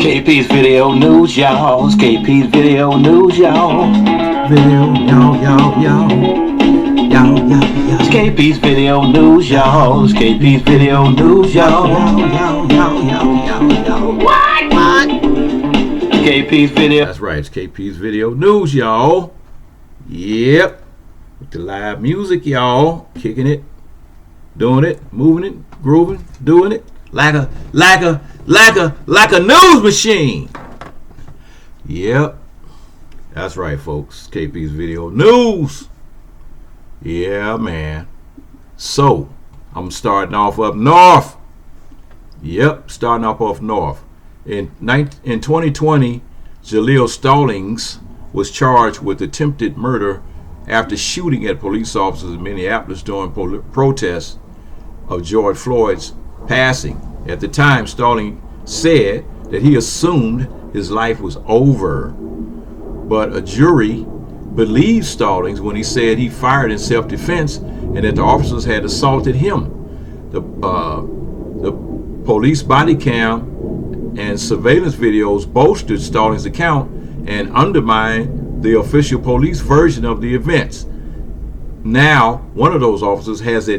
KP's Video News, y'all. It's KP's Video News, y'all. It's KP's Video News, y'all. It's KP's Video News, y'all. What? KP's Video. That's right, it's KP's Video News, y'all. Yep. With the live music, y'all. Kicking it, doing it, moving it, grooving, doing it. Like a news machine. Yep. That's right, folks. KP's Video News. Yeah, man. So, I'm starting off up north. Yep, starting off north. In 2020, Jaleel Stallings was charged with attempted murder after shooting at police officers in Minneapolis during protests of George Floyd's passing. At the time, Stallings said that he assumed his life was over, but a jury believed Stallings when he said he fired in self-defense and that the officers had assaulted him. The police body cam and surveillance videos bolstered Stallings' account and undermined the official police version of the events. Now, one of those officers has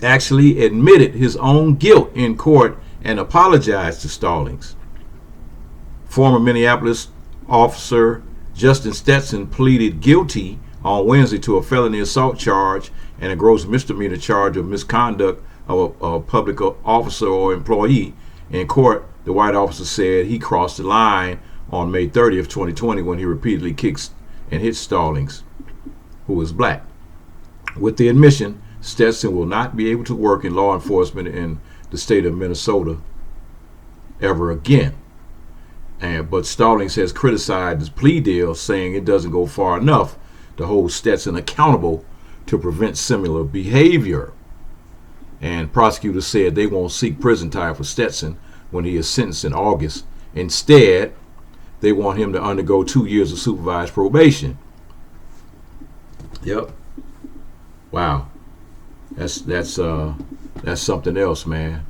actually admitted his own guilt in court and apologized to Stallings. Former Minneapolis officer Justin Stetson pleaded guilty on Wednesday to a felony assault charge and a gross misdemeanor charge of misconduct of a public officer or employee. In court, the white officer said he crossed the line on May 30th, 2020 when he repeatedly kicked and hit Stallings, who was black. With the admission, Stetson will not be able to work in law enforcement in the state of Minnesota ever again. But Stallings has criticized his plea deal, saying it doesn't go far enough to hold Stetson accountable to prevent similar behavior. And prosecutors said they won't seek prison time for Stetson when he is sentenced in August. Instead, they want him to undergo 2 years of supervised probation. Yep. Wow. That's something else, man.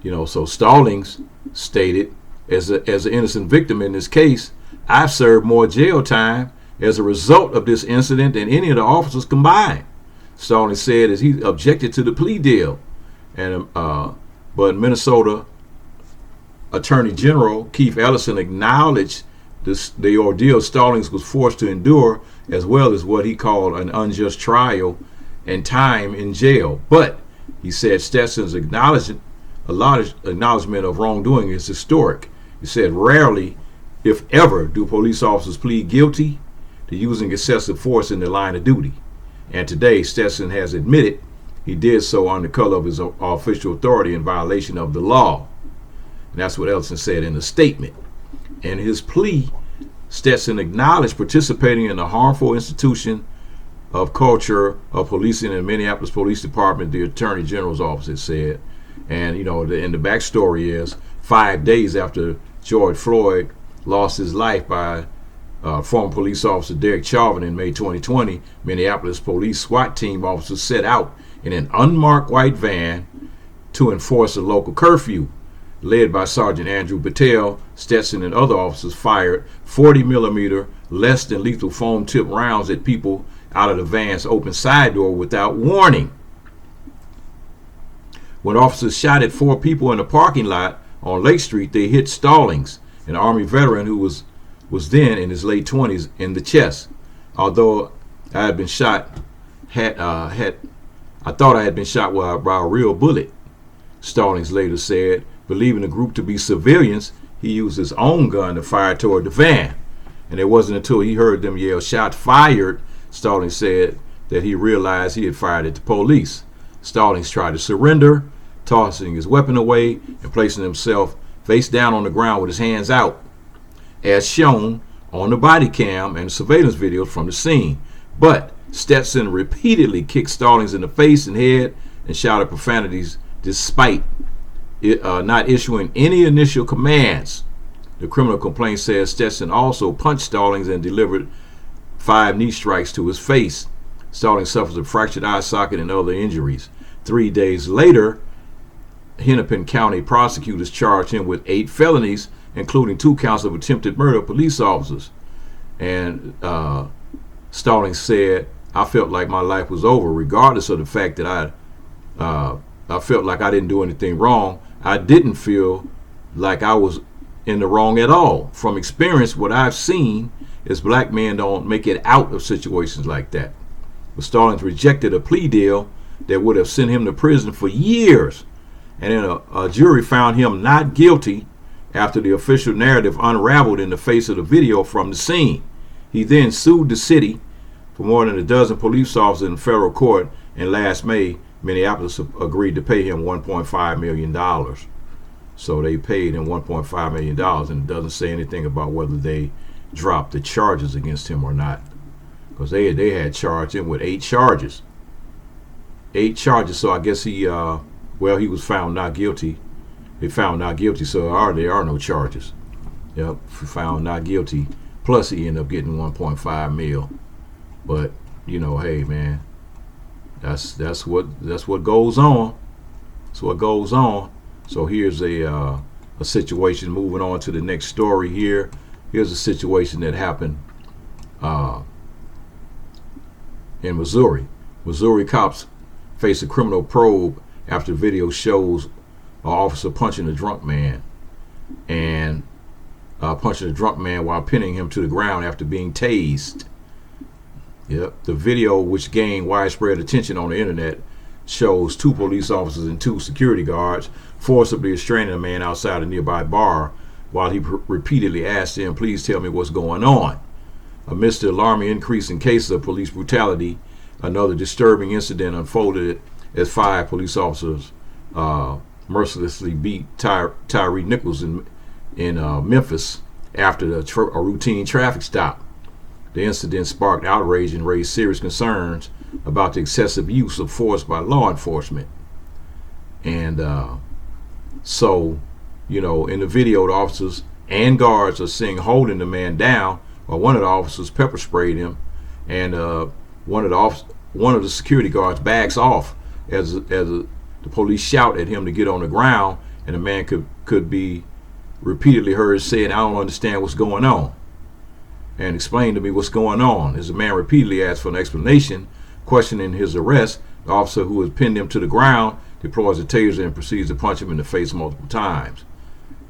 You know, so Stallings stated, as an innocent victim in this case, I've served more jail time as a result of this incident than any of the officers combined. Stallings said as he objected to the plea deal, and but Minnesota Attorney General Keith Ellison acknowledged the ordeal Stallings was forced to endure, as well as what he called an unjust trial and time in jail. But he said Stetson's acknowledgement of wrongdoing is historic. He said rarely, if ever, do police officers plead guilty to using excessive force in their line of duty. And today, Stetson has admitted he did so under color of his official authority in violation of the law. And that's what Ellison said in the statement. In his plea, Stetson acknowledged participating in a harmful institution of culture of policing in the Minneapolis Police Department, the Attorney General's office has said. And, you know, and the backstory is 5 days after George Floyd lost his life by former police officer Derek Chauvin in May 2020, Minneapolis police SWAT team officers set out in an unmarked white van to enforce a local curfew. Led by Sergeant Andrew Patel, Stetson and other officers fired 40mm less than lethal foam-tipped rounds at people out of the van's open side door without warning. When officers shot at 4 people in a parking lot on Lake Street, they hit Stallings, an Army veteran who was then in his late 20s, in the chest. Although I had been shot, I thought I had been shot by a real bullet, Stallings later said. Believing the group to be civilians, he used his own gun to fire toward the van. And it wasn't until he heard them yell, "Shot fired," Stallings said, that he realized he had fired at the police. Stallings tried to surrender, tossing his weapon away and placing himself face down on the ground with his hands out, as shown on the body cam and surveillance videos from the scene. But Stetson repeatedly kicked Stallings in the face and head and shouted profanities despite not issuing any initial commands. The criminal complaint says Stetson also punched Stallings and delivered 5 knee strikes to his face. Stallings suffers a fractured eye socket and other injuries. 3 days later, Hennepin County prosecutors charged him with 8 felonies, including 2 counts of attempted murder of police officers. And Stallings said, "I felt like my life was over, regardless of the fact that I felt like I didn't do anything wrong. I didn't feel like I was in the wrong at all. From experience, what I've seen is black men don't make it out of situations like that." But Stallings rejected a plea deal that would have sent him to prison for years. And then a jury found him not guilty after the official narrative unraveled in the face of the video from the scene. He then sued the city for more than a dozen police officers in federal court, and last May, Minneapolis agreed to pay him $1.5 million. So they paid him $1.5 million, and it doesn't say anything about whether they dropped the charges against him or not. Because they had charged him with 8 charges. 8 charges, so I guess he was found not guilty. They found not guilty, so there are no charges. Yep, found not guilty. Plus he ended up getting 1.5 mil. But hey man, that's what goes on. That's what goes on. So here's a situation. Moving on to the next story here. Here's a situation that happened in Missouri. Missouri cops face a criminal probe after video shows an officer punching a drunk man while pinning him to the ground after being tased. Yep. The video, which gained widespread attention on the internet, shows 2 police officers and 2 security guards forcibly restraining a man outside a nearby bar while he repeatedly asked him, "Please tell me what's going on." Amidst the alarming increase in cases of police brutality, another disturbing incident unfolded as 5 police officers mercilessly beat Tyree Nichols in Memphis after a routine traffic stop. The incident sparked outrage and raised serious concerns about the excessive use of force by law enforcement. And so, in the video, the officers and guards are seen holding the man down, while one of the officers pepper sprayed him, and one of the security guards backs off as the police shout at him to get on the ground, and the man could be repeatedly heard saying, "I don't understand what's going on, and explain to me what's going on." As the man repeatedly asked for an explanation, questioning his arrest, the officer who has pinned him to the ground deploys a taser and proceeds to punch him in the face multiple times.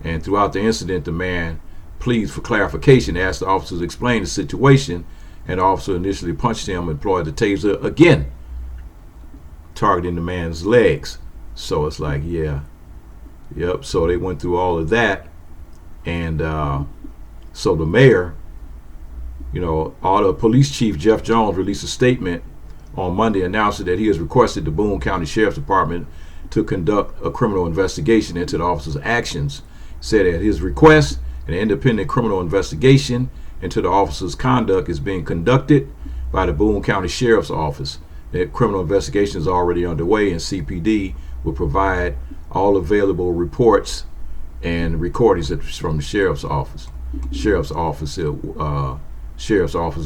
And throughout the incident, the man pleads for clarification, asked the officers to explain the situation, and the officer initially punched him and deployed the taser again, targeting the man's legs. So it's like, yep. So they went through all of that, and so the mayor, the police chief Jeff Jones released a statement on Monday announcing that he has requested the Boone County Sheriff's Department to conduct a criminal investigation into the officer's actions. Said at his request, an independent criminal investigation into the officer's conduct is being conducted by the Boone County Sheriff's Office. The criminal investigation is already underway, and CPD will provide all available reports and recordings from the sheriff's office. Sheriff's office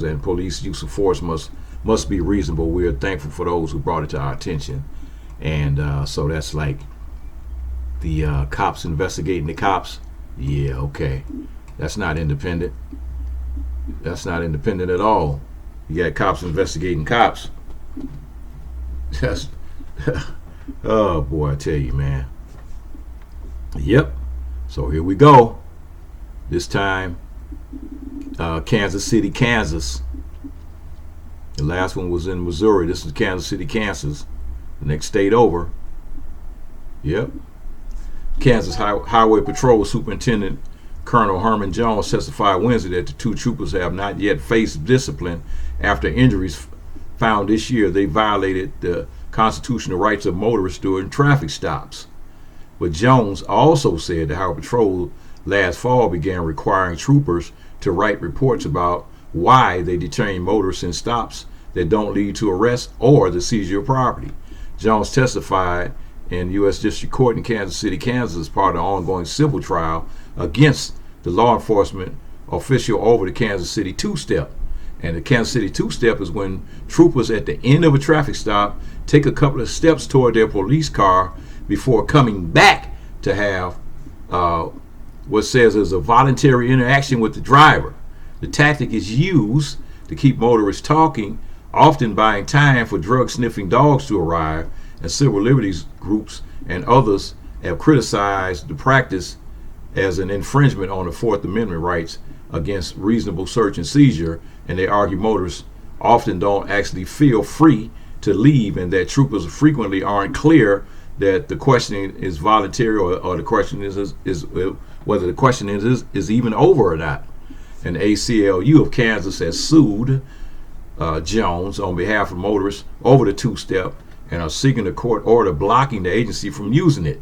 and police use of force must be reasonable. We are thankful for those who brought it to our attention. And so that's like the cops investigating the cops. Yeah, okay. That's not independent. That's not independent at all. You got cops investigating cops. That's oh boy, I tell you, man. Yep. So here we go. This time, Kansas City, Kansas. The last one was in Missouri. This is Kansas City, Kansas. The next state over. Yep. Kansas Highway Patrol Superintendent Colonel Herman Jones testified Wednesday that the 2 troopers have not yet faced discipline after injuries found this year. They violated the constitutional rights of motorists during traffic stops. But Jones also said the Highway Patrol last fall began requiring troopers to write reports about why they detain motorists in stops that don't lead to arrest or the seizure of property. Jones testified in U.S. District Court in Kansas City, Kansas, as part of the ongoing civil trial against the law enforcement official over the Kansas City two-step. And the Kansas City two-step is when troopers at the end of a traffic stop take a couple of steps toward their police car before coming back to have what says is a voluntary interaction with the driver. The tactic is used to keep motorists talking, often buying time for drug-sniffing dogs to arrive, and civil liberties groups and others have criticized the practice as an infringement on the Fourth Amendment rights against reasonable search and seizure, and they argue motorists often don't actually feel free to leave, and that troopers frequently aren't clear that the questioning is voluntary, or the question is whether the question is even over or not. And the ACLU of Kansas has sued Jones on behalf of motorists over the two-step and are seeking a court order blocking the agency from using it.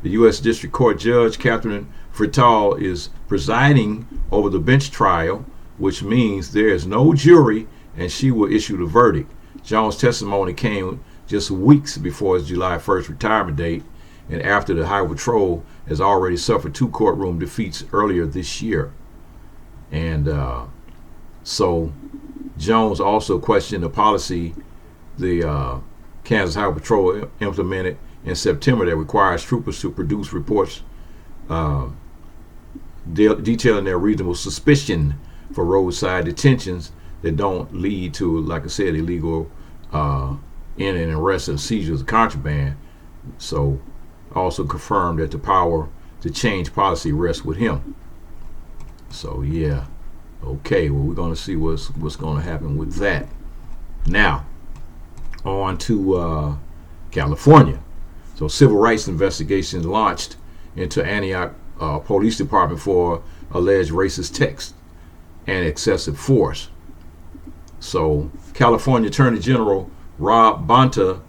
The U.S. District Court Judge Catherine Frital is presiding over the bench trial, which means there is no jury, and she will issue the verdict. Jones' testimony came just weeks before his July 1st retirement date, and after the Highway Patrol has already suffered 2 courtroom defeats earlier this year. And so Jones also questioned the policy the Kansas Highway Patrol implemented in September that requires troopers to produce reports detailing their reasonable suspicion for roadside detentions that don't lead to, like I said, illegal in and arrest and seizures of contraband. So also confirmed that the power to change policy rests with him. So yeah, okay, well, we're going to see what's going to happen with that. Now on to California. So civil rights investigations launched into Antioch Police Department for alleged racist text and excessive force. So California Attorney General Rob Bonta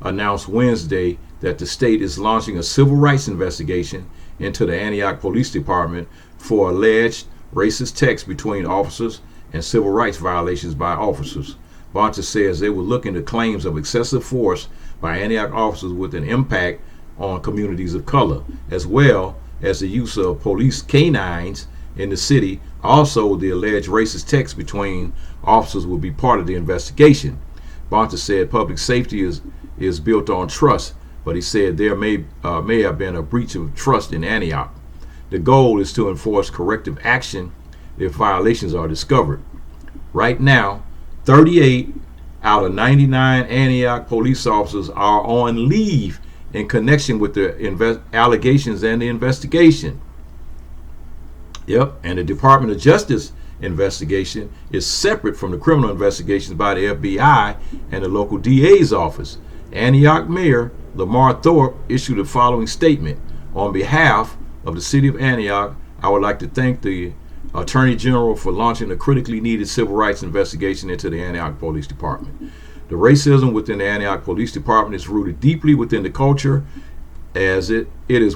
announced Wednesday that the state is launching a civil rights investigation into the Antioch Police Department for alleged racist text between officers and civil rights violations by officers. Bonta says they will look into claims of excessive force by Antioch officers with an impact on communities of color, as well as the use of police canines in the city. Also, the alleged racist text between officers will be part of the investigation. Bonta said public safety is built on trust, but he said there may have been a breach of trust in Antioch. The goal is to enforce corrective action if violations are discovered. Right now, 38 out of 99 Antioch police officers are on leave in connection with the allegations and the investigation. Yep, and the Department of Justice investigation is separate from the criminal investigations by the FBI and the local DA's office. Antioch Mayor Lamar Thorpe issued the following statement: on behalf of the city of Antioch, I would like to thank the Attorney General for launching a critically needed civil rights investigation into the Antioch Police Department. The racism within the Antioch Police Department is rooted deeply within the culture, as it has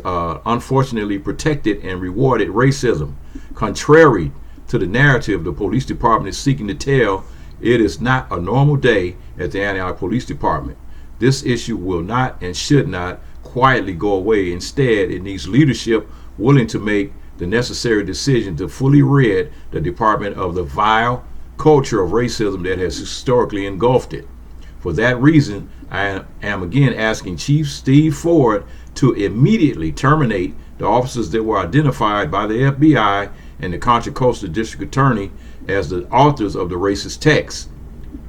unfortunately protected and rewarded racism. Contrary to the narrative the police department is seeking to tell, it is not a normal day at the Antioch Police Department. This issue will not and should not quietly go away. Instead, it needs leadership willing to make the necessary decision to fully rid the department of the vile culture of racism that has historically engulfed it. For that reason, I am again asking Chief Steve Ford to immediately terminate the officers that were identified by the FBI and the Contra Costa District Attorney as the authors of the racist text.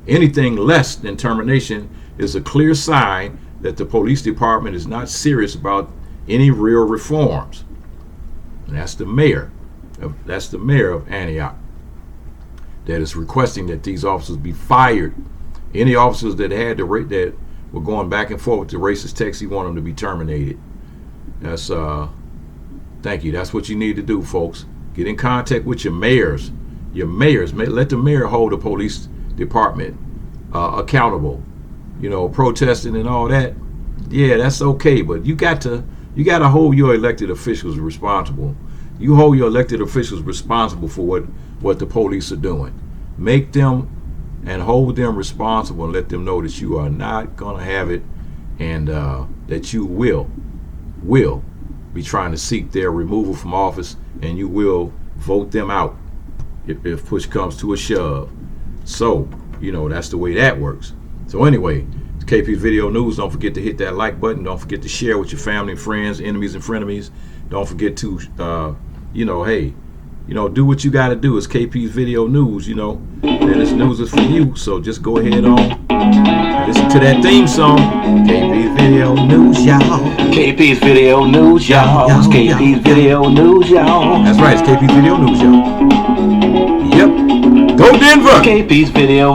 Anything less than termination is a clear sign that the police department is not serious about any real reforms. And that's the mayor of Antioch that is requesting that these officers be fired. Any officers that that were going back and forth with the racist text, he want them to be terminated. That's thank you. That's what you need to do, folks. Get in contact with your mayors. Let the mayor hold the police department accountable. You know, protesting and all that. Yeah, that's okay, but you got to hold your elected officials responsible. You hold your elected officials responsible for what the police are doing. Make them and hold them responsible and let them know that you are not going to have it, and that you will be trying to seek their removal from office, and you will vote them out if push comes to a shove. So, you know, that's the way that works. So anyway, it's KP Video News. Don't forget to hit that like button. Don't forget to share with your family and friends, enemies and frenemies. Don't forget to, you know, hey, you know, do what you got to do. It's KP's Video News, you know. And this news is for you. So just go ahead on. Listen to that theme song. KP's Video News, y'all. KP's Video News, y'all. It's KP's Video News, y'all. That's right. It's KP's Video News, y'all. Yep. Go Denver. KP's Video